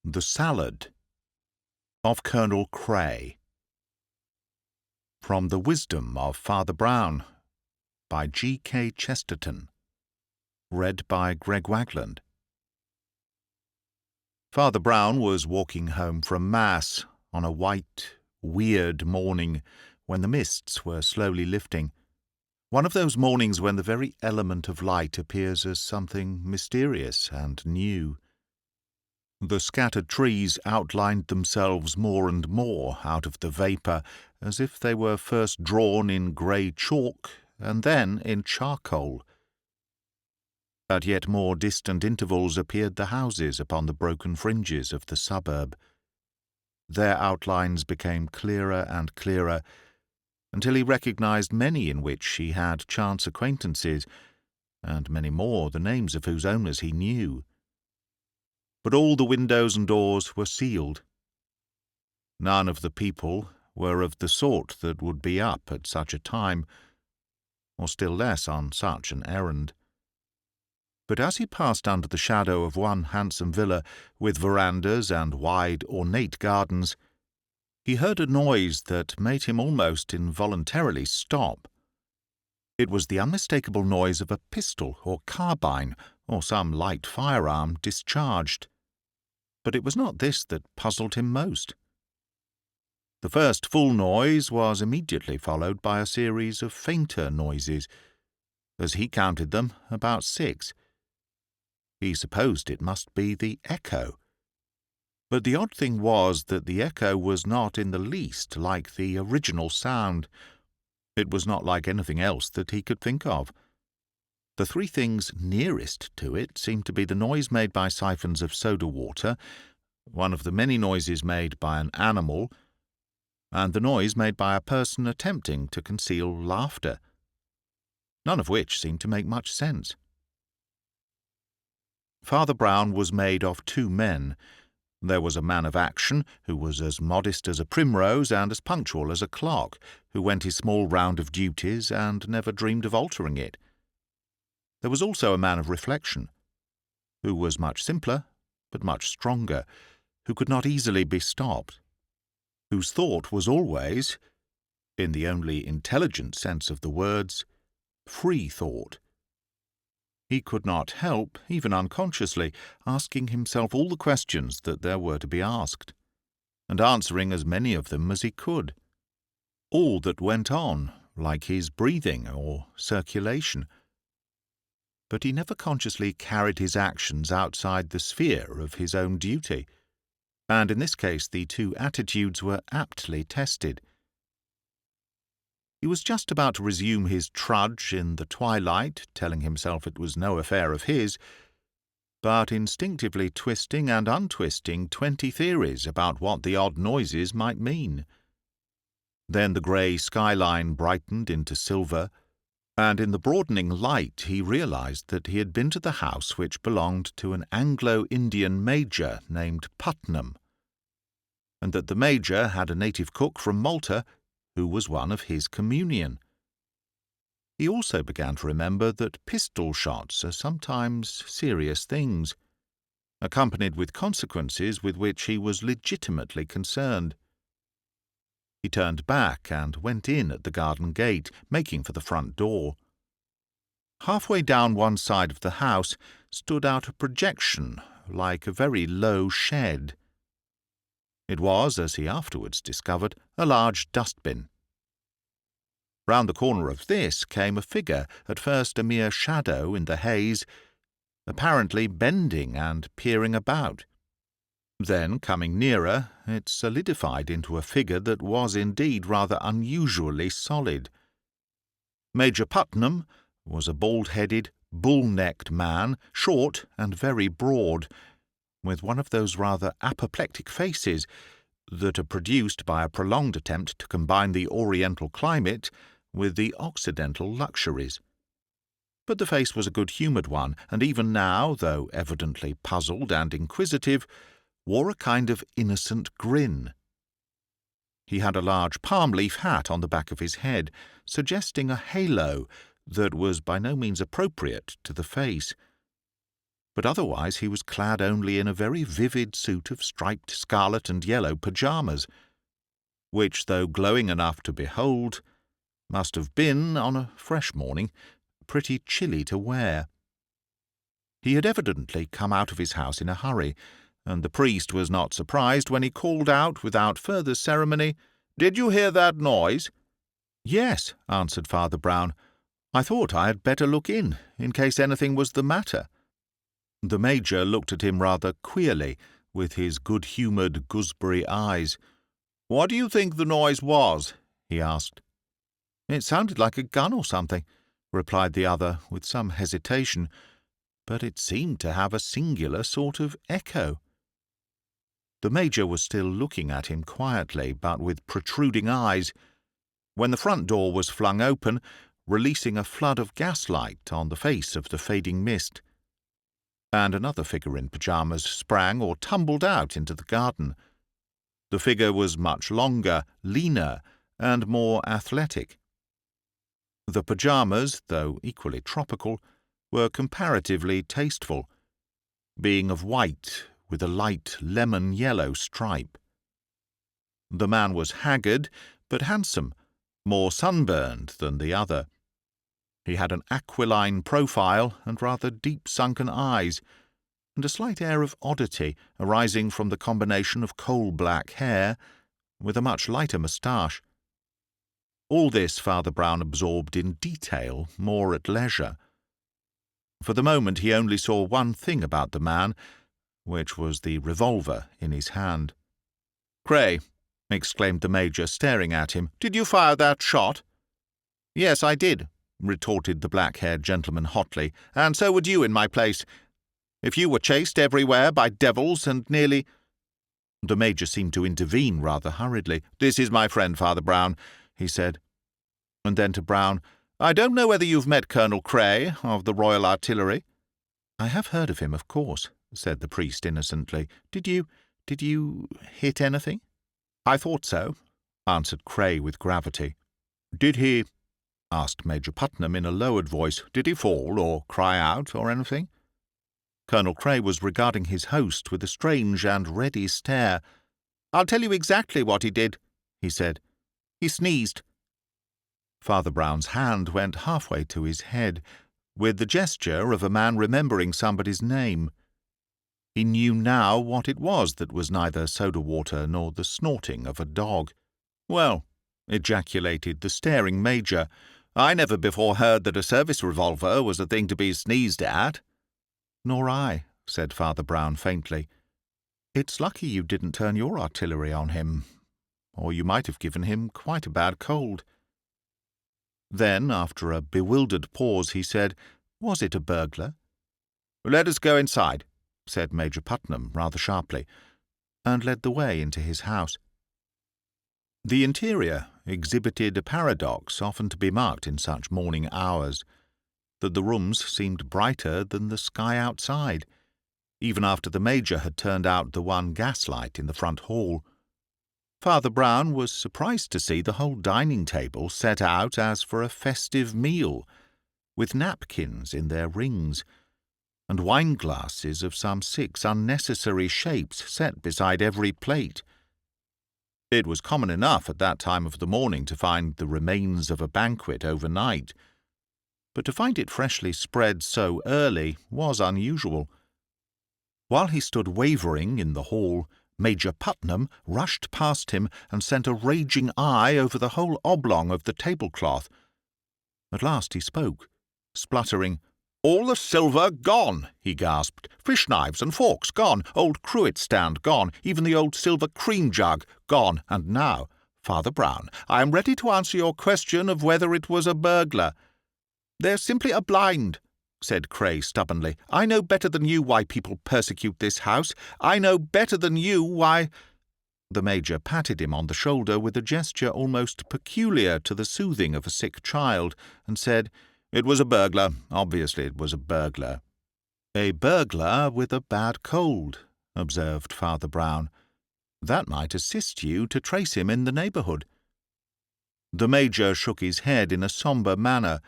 The Salad of Colonel Cray. From the Wisdom of Father Brown, by G.K. Chesterton. Read by Greg Wagland. Father Brown was walking home from Mass on a white, weird morning when the mists were slowly lifting. One of those mornings when the very element of light appears as something mysterious and new. The scattered trees outlined themselves more and more out of the vapour, as if they were first drawn in grey chalk and then in charcoal. At yet more distant intervals appeared the houses upon the broken fringes of the suburb. Their outlines became clearer and clearer, until he recognised many in which he had chance acquaintances, and many more the names of whose owners he knew. But all the windows and doors were sealed. None of the people were of the sort that would be up at such a time, or still less on such an errand. But as he passed under the shadow of one handsome villa with verandahs and wide ornate gardens, he heard a noise that made him almost involuntarily stop. It was the unmistakable noise of a pistol or carbine or some light firearm discharged. But it was not this that puzzled him most. The first full noise was immediately followed by a series of fainter noises. As he counted them, about 6. He supposed it must be the echo. But the odd thing was that the echo was not in the least like the original sound. It was not like anything else that he could think of. The 3 things nearest to it seemed to be the noise made by siphons of soda water, one of the many noises made by an animal, and the noise made by a person attempting to conceal laughter, none of which seemed to make much sense. Father Brown was made of 2 men. There was a man of action, who was as modest as a primrose and as punctual as a clock, who went his small round of duties and never dreamed of altering it. There was also a man of reflection, who was much simpler, but much stronger, who could not easily be stopped, whose thought was always, in the only intelligent sense of the words, free thought. He could not help, even unconsciously, asking himself all the questions that there were to be asked, and answering as many of them as he could. All that went on, like his breathing or circulation. But he never consciously carried his actions outside the sphere of his own duty, and in this case the 2 attitudes were aptly tested. He was just about to resume his trudge in the twilight, telling himself it was no affair of his, but instinctively twisting and untwisting 20 theories about what the odd noises might mean. Then the grey skyline brightened into silver, and in the broadening light he realised that he had been to the house which belonged to an Anglo-Indian major named Putnam, and that the major had a native cook from Malta who was one of his communion. He also began to remember that pistol shots are sometimes serious things, accompanied with consequences with which he was legitimately concerned. He turned back and went in at the garden gate, making for the front door. Halfway down one side of the house stood out a projection like a very low shed. It was, as he afterwards discovered, a large dustbin. Round the corner of this came a figure, at first a mere shadow in the haze, apparently bending and peering about. Then, coming nearer, it solidified into a figure that was indeed rather unusually solid. Major Putnam was a bald-headed, bull-necked man, short and very broad, with one of those rather apoplectic faces that are produced by a prolonged attempt to combine the Oriental climate with the Occidental luxuries. But the face was a good-humoured one, and even now, though evidently puzzled and inquisitive, wore a kind of innocent grin. He had a large palm-leaf hat on the back of his head, suggesting a halo that was by no means appropriate to the face. but otherwise he was clad only in a very vivid suit of striped scarlet and yellow pyjamas, which, though glowing enough to behold, must have been, on a fresh morning, pretty chilly to wear. He had evidently come out of his house in a hurry, and the priest was not surprised when he called out without further ceremony, "Did you hear that noise?" "Yes," answered Father Brown. "I thought I had better look in case anything was the matter." The Major looked at him rather queerly, with his good-humoured gooseberry eyes. "What do you think the noise was?" he asked. "It sounded like a gun or something," replied the other, with some hesitation, but it seemed to have a singular sort of echo. The Major was still looking at him quietly, but with protruding eyes, when the front door was flung open, releasing a flood of gaslight on the face of the fading mist, and another figure in pyjamas sprang or tumbled out into the garden. The figure was much longer, leaner, and more athletic. The pyjamas, though equally tropical, were comparatively tasteful, being of white with a light lemon-yellow stripe. The man was haggard, but handsome, more sunburned than the other. He had an aquiline profile and rather deep-sunken eyes, and a slight air of oddity arising from the combination of coal-black hair with a much lighter moustache. All this Father Brown absorbed in detail, more at leisure. For the moment he only saw one thing about the man, which was the revolver in his hand. "Cray," exclaimed the Major, staring at him, "did you fire that shot?" "Yes, I did," retorted the black-haired gentleman hotly, "and so would you in my place. If you were chased everywhere by devils and nearly—" The Major seemed to intervene rather hurriedly. "This is my friend, Father Brown," he said. And then to Brown, "I don't know whether you've met Colonel Cray, of the Royal Artillery." "I have heard of him, of course," said the priest innocently. Did you hit anything?" "I thought so," answered Cray with gravity. "Did he—" asked Major Putnam in a lowered voice. "Did he fall, or cry out, or anything?" Colonel Cray was regarding his host with a strange and ready stare. "I'll tell you exactly what he did," he said. "He sneezed." Father Brown's hand went halfway to his head, with the gesture of a man remembering somebody's name. He knew now what it was that was neither soda-water nor the snorting of a dog. "Well," ejaculated the staring Major, "I never before heard that a service revolver was a thing to be sneezed at." "Nor I," said Father Brown faintly. "It's lucky you didn't turn your artillery on him, or you might have given him quite a bad cold." Then, after a bewildered pause, he said, "Was it a burglar?" "Let us go inside," said Major Putnam rather sharply, and led the way into his house. The interior exhibited a paradox often to be marked in such morning hours, that the rooms seemed brighter than the sky outside, even after the Major had turned out the one gaslight in the front hall. Father Brown was surprised to see the whole dining-table set out as for a festive meal, with napkins in their rings, and wine-glasses of some 6 unnecessary shapes set beside every plate. It was common enough at that time of the morning to find the remains of a banquet overnight, but to find it freshly spread so early was unusual. While he stood wavering in the hall, Major Putnam rushed past him and sent a raging eye over the whole oblong of the tablecloth. At last he spoke, spluttering. "All the silver gone," he gasped. "Fish-knives and forks gone, old cruet-stand gone, even the old silver cream-jug gone. And now, Father Brown, I am ready to answer your question of whether it was a burglar." "They're simply a blind," said Cray stubbornly. "I know better than you why people persecute this house. I know better than you why—" The Major patted him on the shoulder with a gesture almost peculiar to the soothing of a sick child, and said, "It was a burglar. Obviously it was a burglar." "A burglar with a bad cold," observed Father Brown. "That might assist you to trace him in the neighbourhood." The Major shook his head in a sombre manner.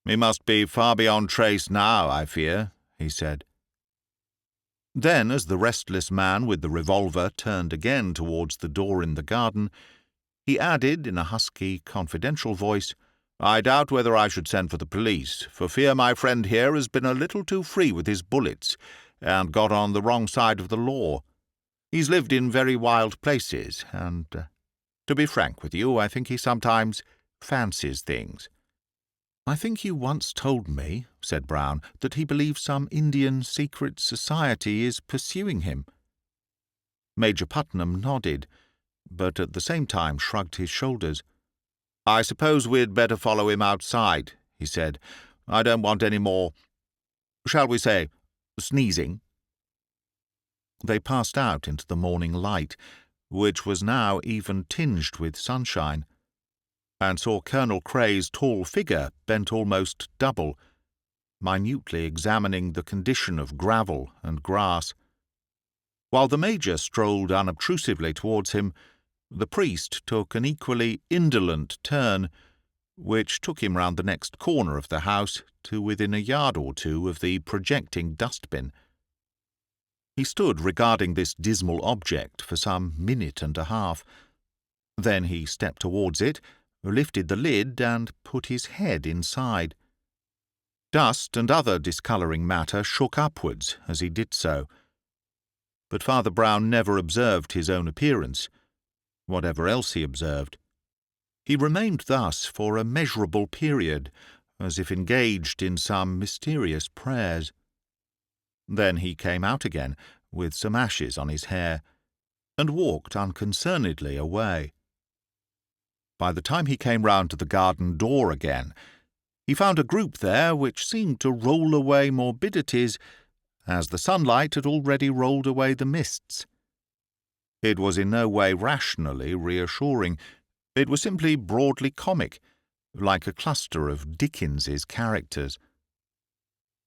"He must be far beyond trace now, I fear," he said. Then, as the restless man with the revolver turned again towards the door in the garden, he added in a husky, confidential voice, "I doubt whether I should send for the police, for fear my friend here has been a little too free with his bullets, and got on the wrong side of the law. He's lived in very wild places, and, to be frank with you, I think he sometimes fancies things." "I think you once told me," said Brown, "that he believes some Indian secret society is pursuing him." Major Putnam nodded, but at the same time shrugged his shoulders. "I suppose we'd better follow him outside," he said. "I don't want any more, shall we say, sneezing." They passed out into the morning light, which was now even tinged with sunshine, and saw Colonel Cray's tall figure bent almost double, minutely examining the condition of gravel and grass. While the Major strolled unobtrusively towards him, the priest took an equally indolent turn, which took him round the next corner of the house to within a yard or two of the projecting dustbin. He stood regarding this dismal object for some minute and a half. Then he stepped towards it, lifted the lid, and put his head inside. Dust and other discolouring matter shook upwards as he did so. But Father Brown never observed his own appearance, whatever else he observed. He remained thus for a measurable period, as if engaged in some mysterious prayers. Then he came out again, with some ashes on his hair, and walked unconcernedly away. By the time he came round to the garden door again, he found a group there which seemed to roll away morbidities, as the sunlight had already rolled away the mists. It was in no way rationally reassuring. It was simply broadly comic, like a cluster of Dickens's characters.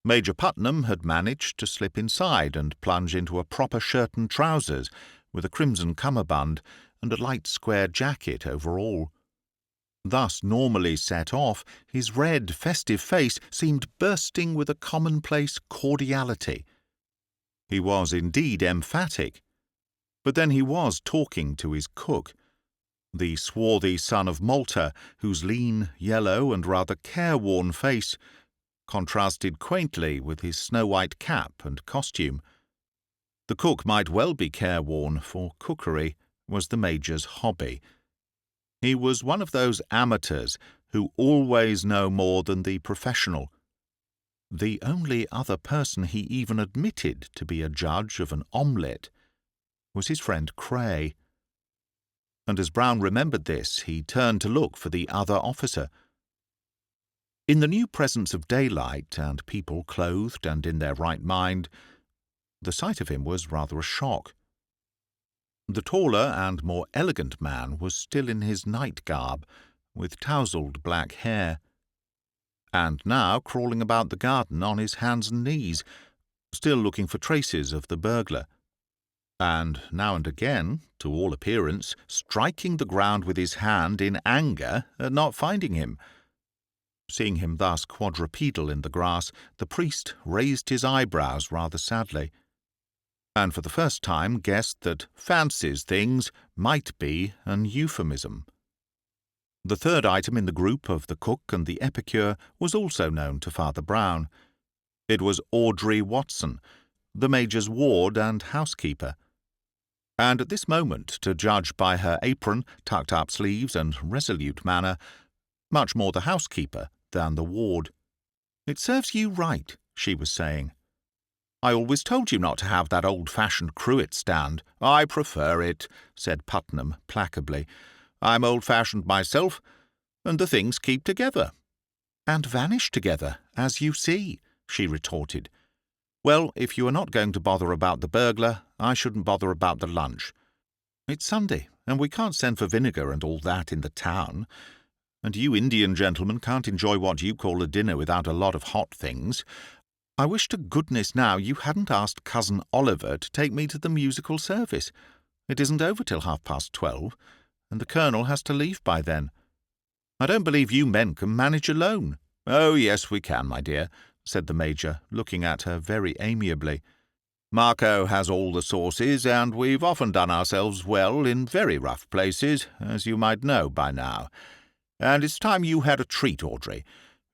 Major Putnam had managed to slip inside and plunge into a proper shirt and trousers, with a crimson cummerbund and a light square jacket over all. Thus normally set off, his red, festive face seemed bursting with a commonplace cordiality. He was indeed emphatic, but then he was talking to his cook, the swarthy son of Malta, whose lean, yellow, and rather careworn face contrasted quaintly with his snow-white cap and costume. The cook might well be careworn, for cookery was the Major's hobby. He was one of those amateurs who always know more than the professional. The only other person he even admitted to be a judge of an omelette was his friend Cray. And as Brown remembered this, he turned to look for the other officer. In the new presence of daylight and people clothed and in their right mind, the sight of him was rather a shock. The taller and more elegant man was still in his night garb, with tousled black hair, and now crawling about the garden on his hands and knees, still looking for traces of the burglar, and now and again, to all appearance, striking the ground with his hand in anger at not finding him. Seeing him thus quadrupedal in the grass, the priest raised his eyebrows rather sadly, and for the first time guessed that fancies things might be an euphemism. The third item in the group of the cook and the epicure was also known to Father Brown. It was Audrey Watson, the Major's ward and housekeeper, and at this moment, to judge by her apron, tucked-up sleeves, and resolute manner, much more the housekeeper than the ward. "It serves you right," she was saying. "I always told you not to have that old-fashioned cruet stand." "I prefer it," said Putnam placably. "I'm old-fashioned myself, and the things keep together." "And vanish together, as you see," she retorted. "Well, if you are not going to bother about the burglar, I shouldn't bother about the lunch. It's Sunday, and we can't send for vinegar and all that in the town, and you Indian gentlemen can't enjoy what you call a dinner without a lot of hot things. I wish to goodness now you hadn't asked Cousin Oliver to take me to the musical service. It isn't over till 12:30, and the Colonel has to leave by then. I don't believe you men can manage alone." "Oh, yes, we can, my dear," said the Major, looking at her very amiably. Marco has all the sauces, and we've often done ourselves well in very rough places, as you might know by now. And it's time you had a treat, Audrey.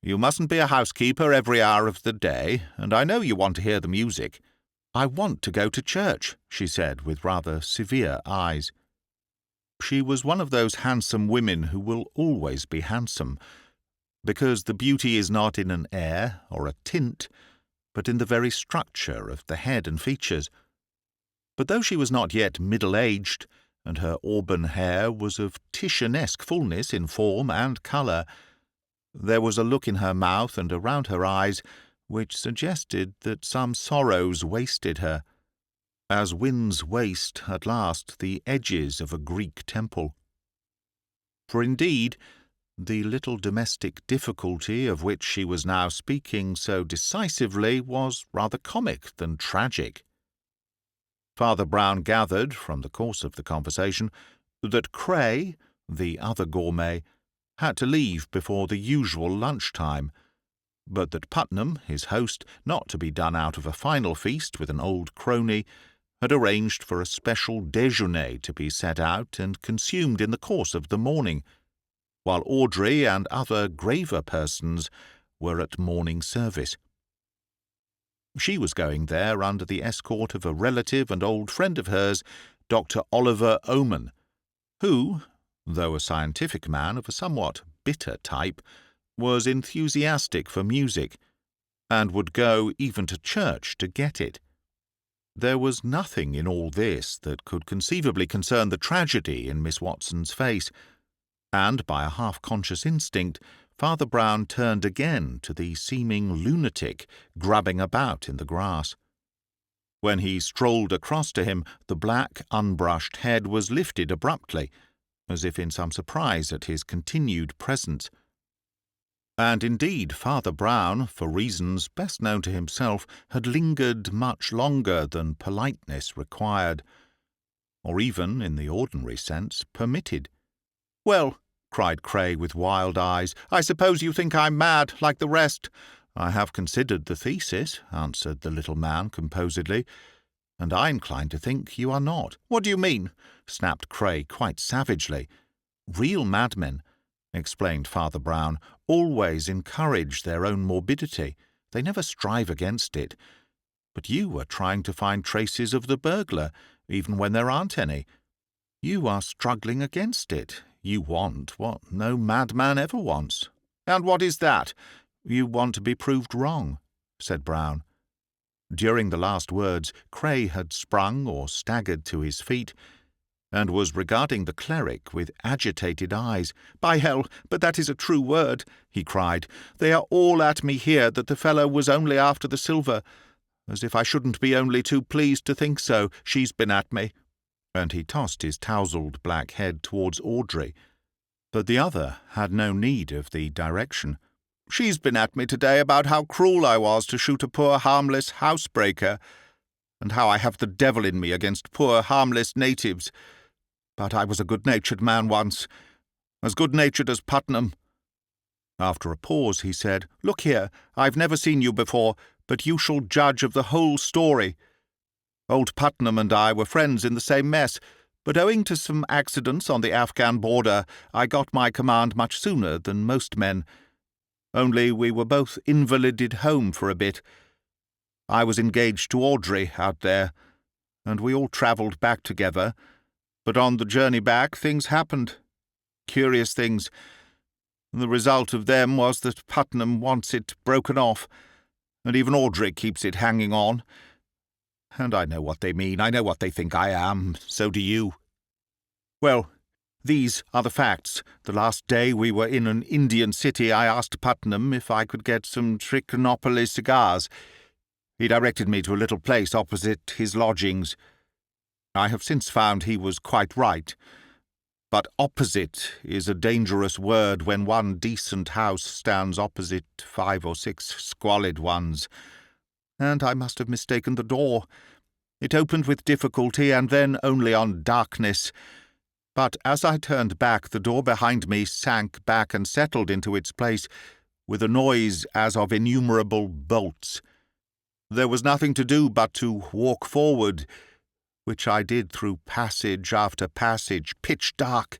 You mustn't be a housekeeper every hour of the day, and I know you want to hear the music." "I want to go to church," she said, with rather severe eyes. She was one of those handsome women who will always be handsome, because the beauty is not in an air or a tint, but in the very structure of the head and features. But though she was not yet middle-aged, and her auburn hair was of Titianesque fullness in form and colour, there was a look in her mouth and around her eyes which suggested that some sorrows wasted her, as winds waste at last the edges of a Greek temple. For indeed, the little domestic difficulty of which she was now speaking so decisively was rather comic than tragic. Father Brown gathered, from the course of the conversation, that Cray, the other gourmet, had to leave before the usual lunch-time, but that Putnam, his host, not to be done out of a final feast with an old crony, had arranged for a special déjeuner to be set out and consumed in the course of the morning, while Audrey and other graver persons were at morning service. She was going there under the escort of a relative and old friend of hers, Dr. Oliver Oman, who, though a scientific man of a somewhat bitter type, was enthusiastic for music, and would go even to church to get it. There was nothing in all this that could conceivably concern the tragedy in Miss Watson's face, and by a half-conscious instinct Father Brown turned again to the seeming lunatic grubbing about in the grass. When he strolled across to him, the black, unbrushed head was lifted abruptly, as if in some surprise at his continued presence. And indeed Father Brown, for reasons best known to himself, had lingered much longer than politeness required, or even, in the ordinary sense, permitted. "Well," cried Cray with wild eyes, "I suppose you think I'm mad, like the rest." "I have considered the thesis," answered the little man composedly, "and I incline to think you are not." "What do you mean?" snapped Cray quite savagely. "Real madmen," explained Father Brown, "always encourage their own morbidity. They never strive against it. But you are trying to find traces of the burglar, even when there aren't any. You are struggling against it. You want what no madman ever wants." "And what is that?" "You want to be proved wrong," said Brown. During the last words, Cray had sprung or staggered to his feet, and was regarding the cleric with agitated eyes. "By hell, but that is a true word," he cried. "They are all at me here that the fellow was only after the silver. As if I shouldn't be only too pleased to think so. She's been at me." And he tossed his tousled black head towards Audrey, but the other had no need of the direction. "She's been at me today about how cruel I was to shoot a poor harmless housebreaker, and how I have the devil in me against poor harmless natives. But I was a good-natured man once, as good-natured as Putnam." After a pause he said, "Look here, I've never seen you before, but you shall judge of the whole story. Old Putnam and I were friends in the same mess, but owing to some accidents on the Afghan border, I got my command much sooner than most men. Only we were both invalided home for a bit. I was engaged to Audrey out there, and we all travelled back together. But on the journey back things happened. Curious things. The result of them was that Putnam wants it broken off, and even Audrey keeps it hanging on. And I know what they mean, I know what they think I am, so do you. Well, these are the facts. The last day we were in an Indian city, I asked Putnam if I could get some Trichinopoly cigars. He directed me to a little place opposite his lodgings. I have since found he was quite right. But opposite is a dangerous word when one decent house stands opposite 5 or 6 squalid ones. And I must have mistaken the door. It opened with difficulty, and then only on darkness. But as I turned back, the door behind me sank back and settled into its place, with a noise as of innumerable bolts. There was nothing to do but to walk forward, which I did through passage after passage, pitch dark.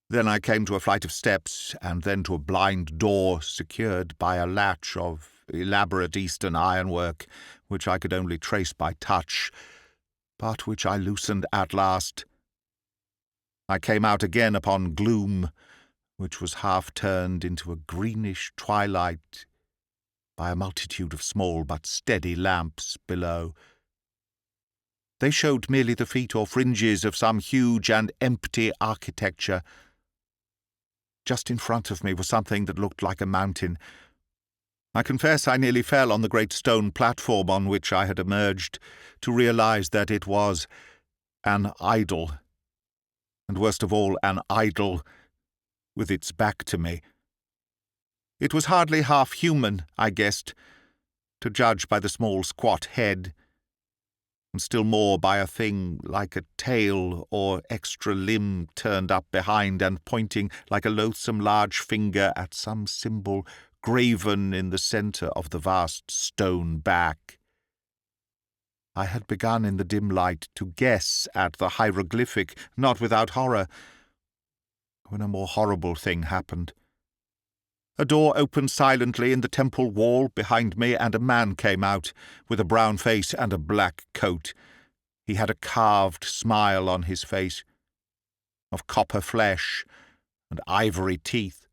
Then I came to a flight of steps, and then to a blind door secured by a latch of elaborate Eastern ironwork, which I could only trace by touch, but which I loosened at last. I came out again upon gloom, which was half turned into a greenish twilight by a multitude of small but steady lamps below. They showed merely the feet or fringes of some huge and empty architecture. Just in front of me was something that looked like a mountain. I confess I nearly fell on the great stone platform on which I had emerged, to realize that it was an idol, and worst of all, an idol with its back to me. It was hardly half human, I guessed, to judge by the small squat head, and still more by a thing like a tail or extra limb turned up behind and pointing like a loathsome large finger at some symbol graven in the centre of the vast stone back. I had begun in the dim light to guess at the hieroglyphic, not without horror, when a more horrible thing happened. A door opened silently in the temple wall behind me, and a man came out, with a brown face and a black coat. He had a carved smile on his face, of copper flesh and ivory teeth.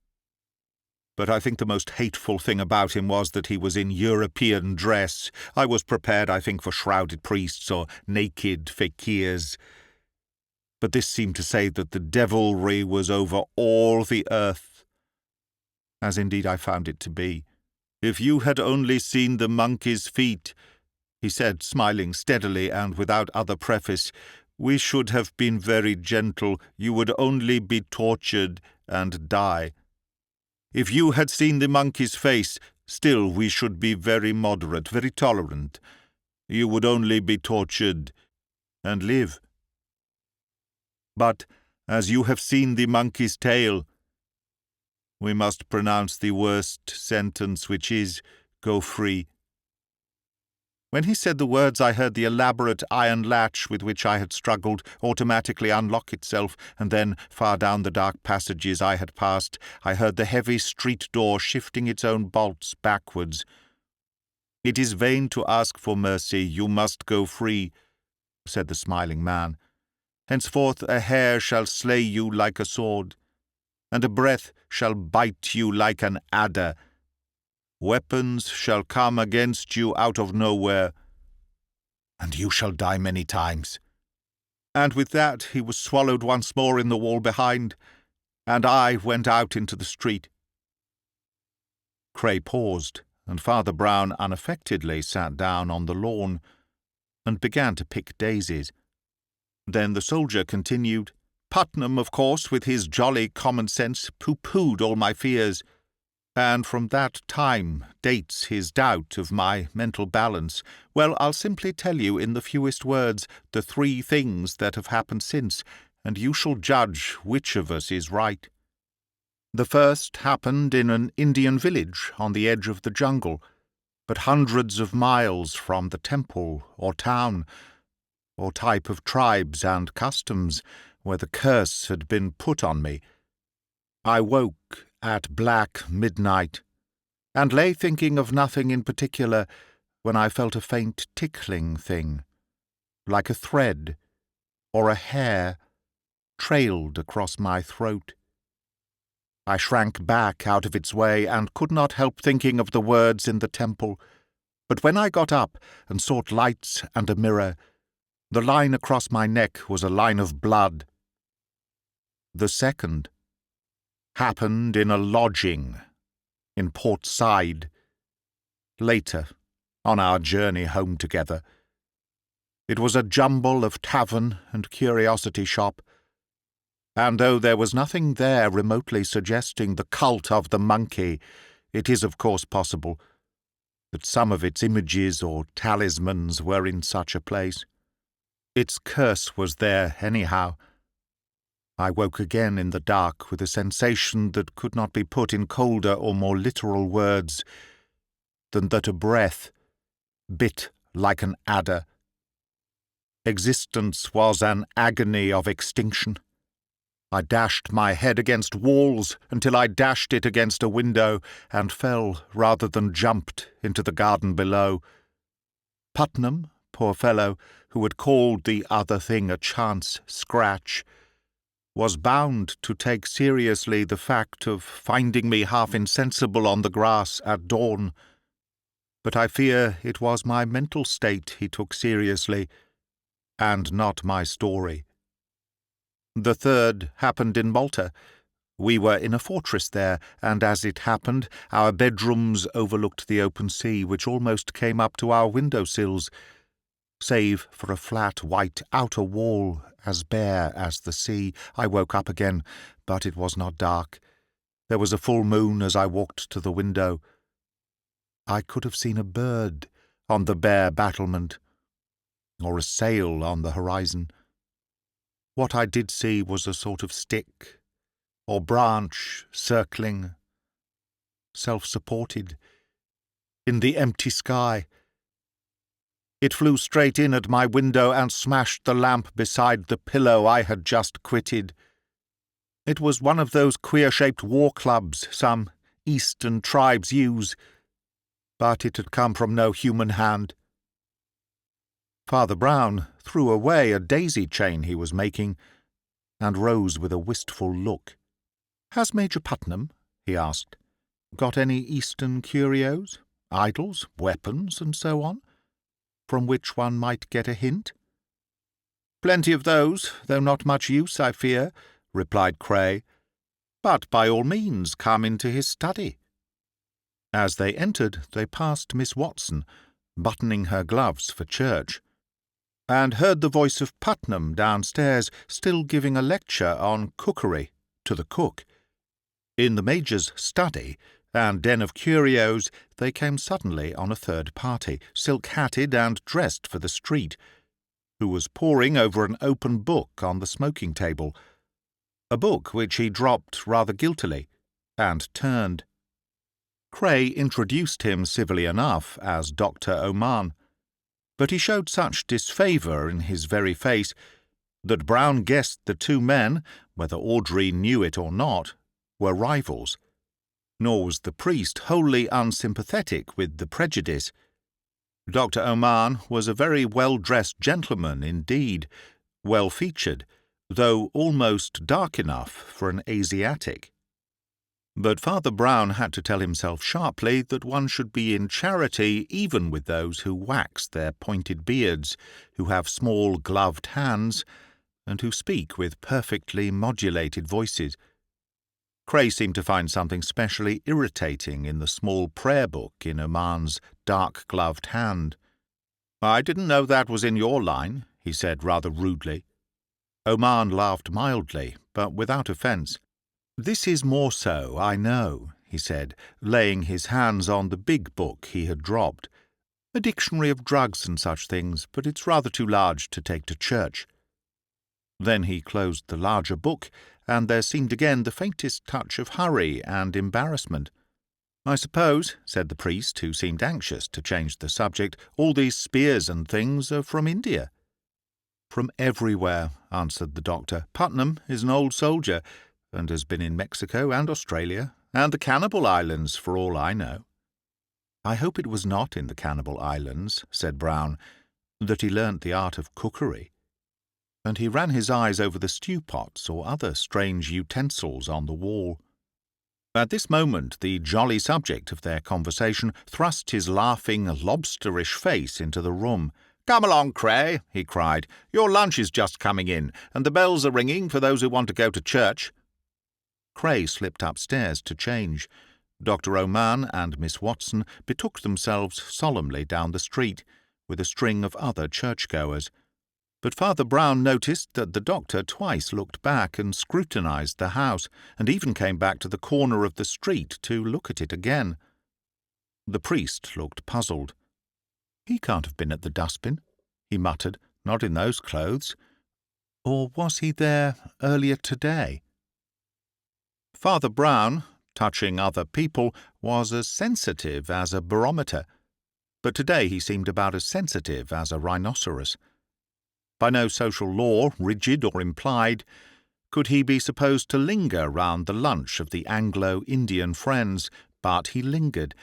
But I think the most hateful thing about him was that he was in European dress. I was prepared, I think, for shrouded priests or naked fakirs. But this seemed to say that the devilry was over all the earth, as indeed I found it to be. "If you had only seen the monkey's feet," he said, smiling steadily and without other preface, "we should have been very gentle. You would only be tortured and die. If you had seen the monkey's face, still we should be very moderate, very tolerant. You would only be tortured and live. But as you have seen the monkey's tail, we must pronounce the worst sentence, which is, go free." When he said the words, I heard the elaborate iron latch with which I had struggled automatically unlock itself, and then, far down the dark passages I had passed, I heard the heavy street door shifting its own bolts backwards. "It is vain to ask for mercy. You must go free," said the smiling man. "Henceforth a hair shall slay you like a sword, and a breath shall bite you like an adder. Weapons shall come against you out of nowhere, and you shall die many times." And with that he was swallowed once more in the wall behind, and I went out into the street. Cray paused, and Father Brown unaffectedly sat down on the lawn and began to pick daisies. Then the soldier continued. "Putnam, of course, with his jolly common sense, pooh-poohed all my fears, and from that time dates his doubt of my mental balance. Well, I'll simply tell you in the fewest words the 3 things that have happened since, and you shall judge which of us is right. The first happened in an Indian village on the edge of the jungle, but hundreds of miles from the temple or town, or type of tribes and customs where the curse had been put on me. I woke at black midnight, and lay thinking of nothing in particular when I felt a faint tickling thing, like a thread or a hair, trailed across my throat. I shrank back out of its way and could not help thinking of the words in the temple, but when I got up and sought lights and a mirror, the line across my neck was a line of blood. The second happened in a lodging in Port Said, later, on our journey home together. It was a jumble of tavern and curiosity shop, and though there was nothing there remotely suggesting the cult of the monkey, it is of course possible that some of its images or talismans were in such a place. Its curse was there anyhow. I woke again in the dark with a sensation that could not be put in colder or more literal words than that a breath bit like an adder. Existence was an agony of extinction. I dashed my head against walls until I dashed it against a window and fell rather than jumped into the garden below. Putnam, poor fellow, who had called the other thing a chance scratch, was bound to take seriously the fact of finding me half insensible on the grass at dawn. But I fear it was my mental state he took seriously, and not my story. The third happened in Malta. We were in a fortress there, and as it happened, our bedrooms overlooked the open sea, which almost came up to our window-sills, save for a flat white outer wall as bare as the sea. I woke up again, but it was not dark. There was a full moon as I walked to the window. I could have seen a bird on the bare battlement, or a sail on the horizon. What I did see was a sort of stick or branch circling, self-supported, in the empty sky. It flew straight in at my window and smashed the lamp beside the pillow I had just quitted. It was one of those queer-shaped war clubs some Eastern tribes use, but it had come from no human hand. Father Brown threw away a daisy chain he was making, and rose with a wistful look. "Has Major Putnam," he asked, "got any Eastern curios, idols, weapons, and so on, from which one might get a hint?" "Plenty of those, though not much use, I fear," replied Cray. "But by all means come into his study." As they entered, they passed Miss Watson, buttoning her gloves for church, and heard the voice of Putnam downstairs, still giving a lecture on cookery to the cook. In the Major's study and den of curios they came suddenly on a third party, silk-hatted and dressed for the street, who was poring over an open book on the smoking table, a book which he dropped rather guiltily, and turned. Cray introduced him civilly enough as Dr. Oman, but he showed such disfavour in his very face that Brown guessed the two men, whether Audrey knew it or not, were rivals. Nor was the priest wholly unsympathetic with the prejudice. Dr. Oman was a very well-dressed gentleman indeed, well-featured, though almost dark enough for an Asiatic. But Father Brown had to tell himself sharply that one should be in charity even with those who wax their pointed beards, who have small gloved hands, and who speak with perfectly modulated voices. Cray seemed to find something specially irritating in the small prayer book in Oman's dark-gloved hand. "I didn't know that was in your line," he said rather rudely. Oman laughed mildly, but without offence. "This is more so, I know," he said, laying his hands on the big book he had dropped. "A dictionary of drugs and such things, but it's rather too large to take to church." Then he closed the larger book, and there seemed again the faintest touch of hurry and embarrassment. "I suppose," said the priest, who seemed anxious to change the subject, "all these spears and things are from India." "From everywhere," answered the doctor. "Putnam is an old soldier, and has been in Mexico and Australia, and the Cannibal Islands, for all I know." "I hope it was not in the Cannibal Islands," said Brown, "that he learnt the art of cookery." And he ran his eyes over the stew-pots or other strange utensils on the wall. At this moment the jolly subject of their conversation thrust his laughing, lobsterish face into the room. "Come along, Cray," he cried. "Your lunch is just coming in, and the bells are ringing for those who want to go to church." Cray slipped upstairs to change. Dr. Oman and Miss Watson betook themselves solemnly down the street, with a string of other churchgoers. But Father Brown noticed that the doctor twice looked back and scrutinized the house, and even came back to the corner of the street to look at it again. The priest looked puzzled. "He can't have been at the dustbin," he muttered, "not in those clothes. Or was he there earlier today?" Father Brown, touching other people, was as sensitive as a barometer. but today he seemed about as sensitive as a rhinoceros. By no social law, rigid or implied, could he be supposed to linger round the lunch of the Anglo-Indian friends, but he lingered,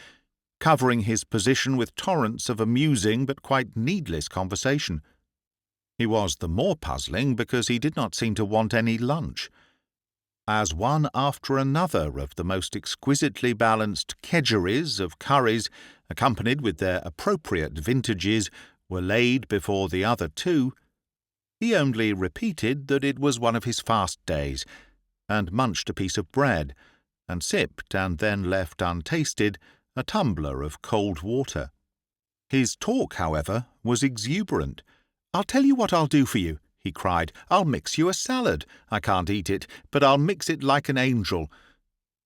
covering his position with torrents of amusing but quite needless conversation. He was the more puzzling because he did not seem to want any lunch. As one after another of the most exquisitely balanced kedgerries of curries, accompanied with their appropriate vintages, were laid before the other two, he only repeated that it was one of his fast days, and munched a piece of bread, and sipped and then left untasted a tumbler of cold water. His talk, however, was exuberant. "I'll tell you what I'll do for you," he cried. "I'll mix you a salad. I can't eat it, but I'll mix it like an angel.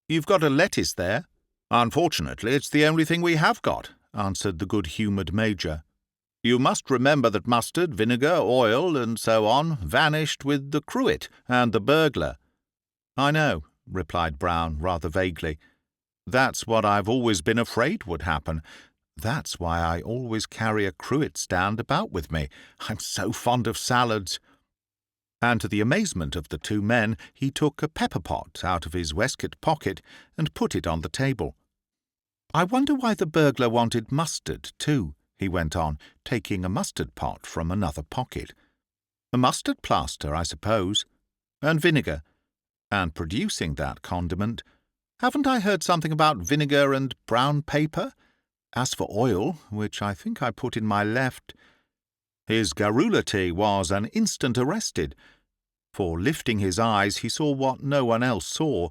You've got a lettuce there?" "Unfortunately, it's the only thing we have got," answered the good-humoured Major. "You must remember that mustard, vinegar, oil, and so on vanished with the cruet and the burglar." "I know," replied Brown, rather vaguely. "That's what I've always been afraid would happen. That's why I always carry a cruet stand about with me. I'm so fond of salads." And to the amazement of the two men, he took a pepper pot out of his waistcoat pocket and put it on the table. "I wonder why the burglar wanted mustard, too," he went on, taking a mustard pot from another pocket. "A mustard plaster, I suppose, and vinegar, and producing that condiment. Haven't I heard something about vinegar and brown paper? As for oil, which I think I put in my left—" His garrulity was an instant arrested, for lifting his eyes he saw what no one else saw,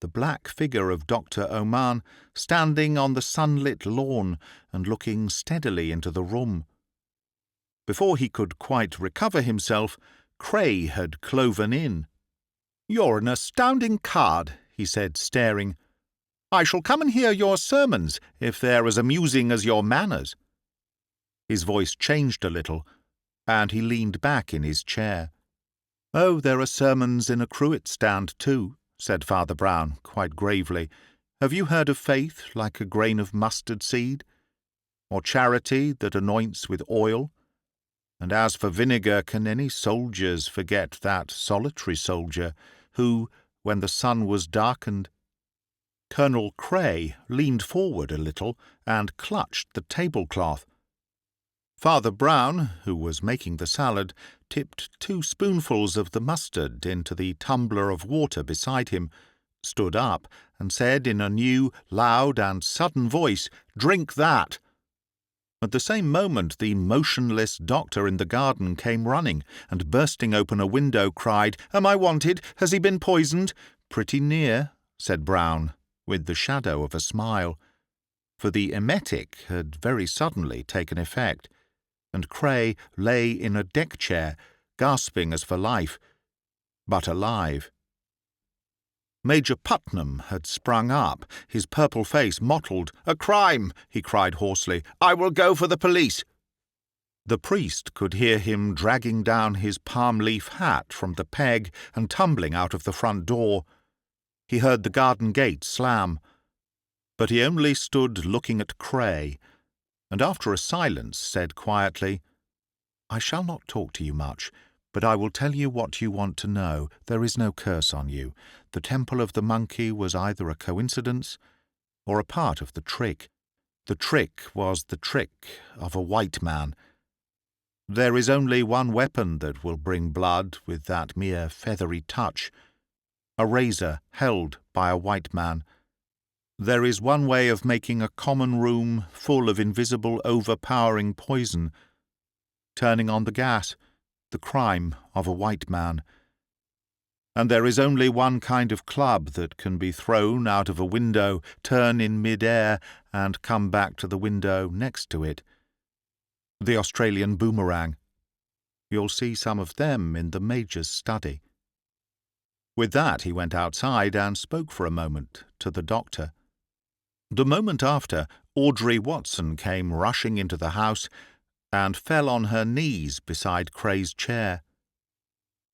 the black figure of Dr. Oman standing on the sunlit lawn and looking steadily into the room. Before he could quite recover himself, Cray had cloven in. "You're an astounding card," he said, staring. "I shall come and hear your sermons, if they're as amusing as your manners." His voice changed a little, and he leaned back in his chair. "Oh, there are sermons in a cruet stand, too," said Father Brown, quite gravely. "Have you heard of faith like a grain of mustard seed? Or charity that anoints with oil? And as for vinegar, can any soldiers forget that solitary soldier who, when the sun was darkened—" Colonel Cray leaned forward a little and clutched the tablecloth. Father Brown, who was making the salad, tipped 2 spoonfuls of the mustard into the tumbler of water beside him, stood up, and said in a new, loud and sudden voice, "Drink that!" At the same moment the motionless doctor in the garden came running, and bursting open a window cried, "Am I wanted? Has he been poisoned?" "Pretty near," said Brown, with the shadow of a smile, for the emetic had very suddenly taken effect, and Cray lay in a deck-chair, gasping as for life, but alive. Major Putnam had sprung up, his purple face mottled. "A crime!" he cried hoarsely. "I will go for the police." The priest could hear him dragging down his palm-leaf hat from the peg and tumbling out of the front door. He heard the garden gate slam, but he only stood looking at Cray, and after a silence said quietly, "I shall not talk to you much, but I will tell you what you want to know. There is no curse on you. The temple of the monkey was either a coincidence or a part of the trick. The trick was the trick of a white man. There is only one weapon that will bring blood with that mere feathery touch, a razor held by a white man. There is one way of making a common room full of invisible overpowering poison, turning on the gas, the crime of a white man. And there is only one kind of club that can be thrown out of a window, turn in mid-air, and come back to the window next to it. The Australian boomerang. You'll see some of them in the Major's study." With that he went outside and spoke for a moment to the doctor. The moment after, Audrey Watson came rushing into the house and fell on her knees beside Cray's chair.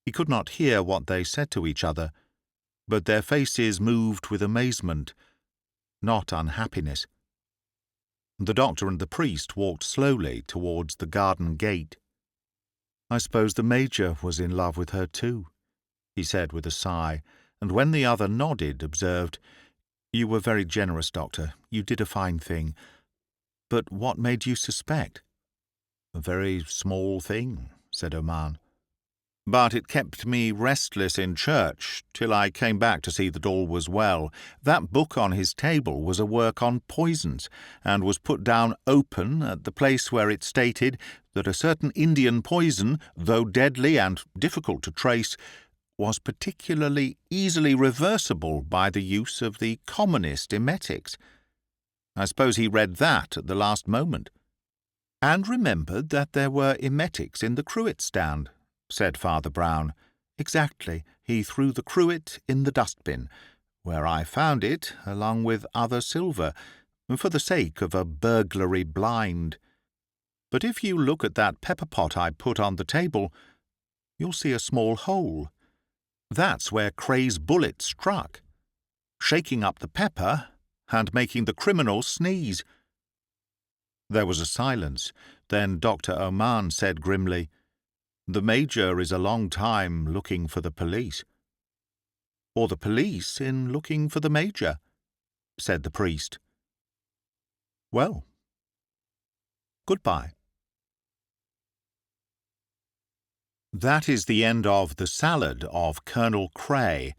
He could not hear what they said to each other, but their faces moved with amazement, not unhappiness. The doctor and the priest walked slowly towards the garden gate. "I suppose the Major was in love with her too," he said with a sigh, and when the other nodded, observed, "You were very generous, Doctor. You did a fine thing. But what made you suspect?" "A very small thing," said Oman. "But it kept me restless in church till I came back to see that all was well. That book on his table was a work on poisons, and was put down open at the place where it stated that a certain Indian poison, though deadly and difficult to trace, was particularly easily reversible by the use of the commonest emetics. I suppose he read that at the last moment." "And remembered that there were emetics in the cruet stand," said Father Brown. "Exactly. He threw the cruet in the dustbin, where I found it, along with other silver, for the sake of a burglary blind. But if you look at that pepper pot I put on the table, you'll see a small hole. That's where Cray's bullet struck, shaking up the pepper and making the criminal sneeze." There was a silence. Then Dr. Oman said grimly, "The Major is a long time looking for the police." "Or the police in looking for the Major," said the priest. "Well, goodbye." That is the end of The Salad of Colonel Cray,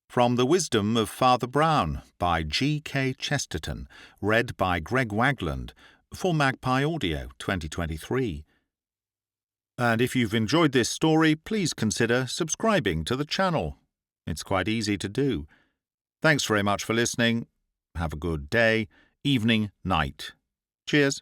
from The Wisdom of Father Brown by G.K. Chesterton, read by Greg Wagland for Magpie Audio 2023. And if you've enjoyed this story, please consider subscribing to the channel. It's quite easy to do. Thanks very much for listening. Have a good day, evening, night. Cheers.